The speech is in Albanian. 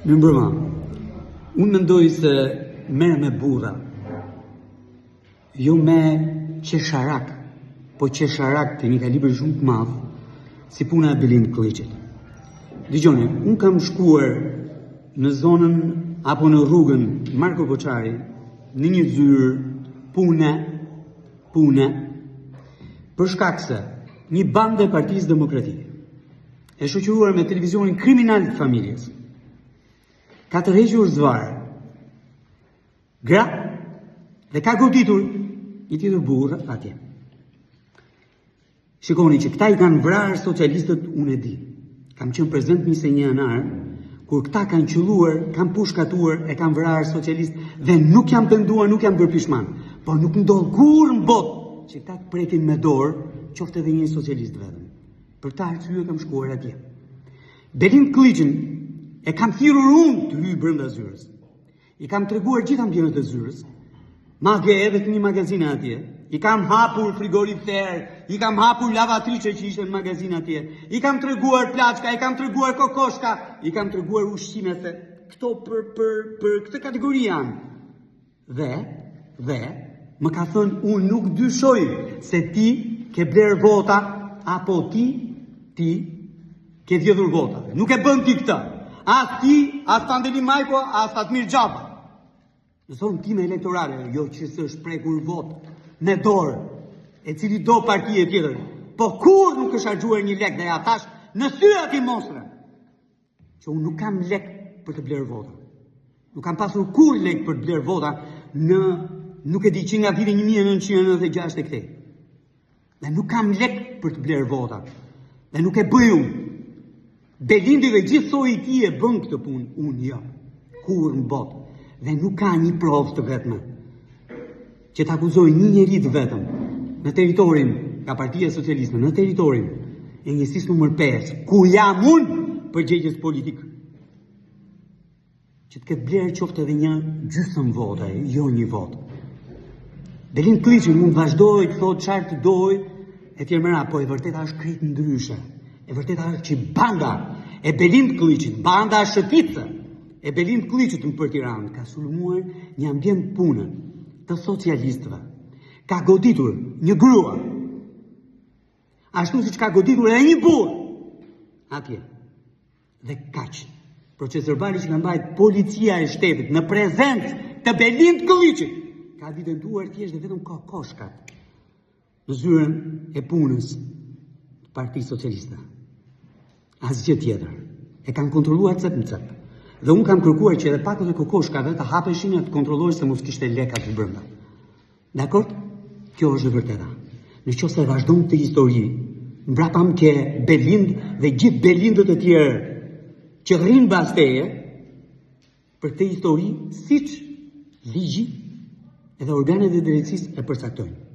Mirëmbrëma. Unë mendoj se merr me burra, jo me qesharak, po qesharak të një kalibër shumë të madh, si puna e Belind Klliçit. Dëgjoni, unë kam shkuar në zonën apo në rrugën Marko Boçari, në një zyrë pune, për shkak se një bandë e Partisë Demokratike, e shoqëruar me televizionin kriminal të familjes, ka tërhequr zvarë gra dhe ka goditur një tjetër burrë atje. Shikoni që këta i kanë vrarë socialistët, unë e di. Kam qenë prezent 21 janar, kur këta kanë qelluar, kanë pushkatuar, e kanë vrarë socialistë dhe nuk janë penduar, nuk janë bërë pishman. Por nuk ndodh kur në botë që këta të prekin me dorë, qoftë edhe një socialist vetëm. Për ta arsye kam shkuar atje. Belind Klliçin e kam thirrur unë të hyjë brenda zyrës. I kam treguar gjithë ambientet e zyrës, madje edhe të një magazine atje. I kam hapur frigorifer, i kam hapur lavatriçe që ishte në magazin atje. I kam treguar plaçka, i kam treguar kokoshka, i kam treguar ushqime se këto për këtë kategori janë. Dhe më ka thënë unë nuk dyshoj se ti ke bler vota apo ti ke dhjedhur vota. Nuk e bën ti këtë. As ti, as Pandeli Majko, as Fatmir Xhapa. Në zonë time elektorale, jo që s'është prekur votë me dorë, e cili do partije tjetër, po kur nuk është harxuar një lek dhe ja thash në sy atij mostre, që unë nuk kam lek për të bler vota. Nuk kam pasur kur lek për të bler vota në, nuk e di që nga viti 1996 e këtej. Dhe nuk kam lek për të bler vota. Dhe nuk e bëj unë. Belindi dhe gjithë thoi i ti e bën këtë punë, unë jo, kur në botë, dhe nuk ka një provë të vetme, që të akuzoj një njeri të vetëm, në teritorin, ka Partia Socialiste, në teritorin, e njësisë nëmër 5, ku jam unë përgjegjës politikë, që të këtë blerë qoftë edhe një gjysmë vote, jo një votë. Belind Klliçi mund vazhdoj të thotë qartë të doj, e tjerë mëra, po e vërteta është krejtë ndryshe. E vërteta është që banda e Belind Klliçit, banda shëtitëse e Belind Klliçit në për Tiranë, ka sulmuar një ambient punë të socialistëve. Ka goditur një grua, ashtu si që ka goditur edhe një burr atje. Dhe kaq. Proces verbali që ka mbajt policia e shtetit në prezencë të Belind Klliçit, ka evidentuar thjesht dhe vetëm kokoshkat në zyrën e punës të Partisë Socialiste. Asgjë tjetër. E kanë kontrolluar cep në cep. Dhe unë kam kërkuar që edhe pakët e kokoshkave të hapeshin e të kontrollojë se mos kishte leka të brenda. Dakord? Kjo është e vërteta. Në qoftë se vazhdon këtë histori, mbrapam ke Belind dhe gjithë Belindët e tjerë që rrinë bas teje për këtë histori, siç ligji edhe organet e drejtësisë e përcaktojnë.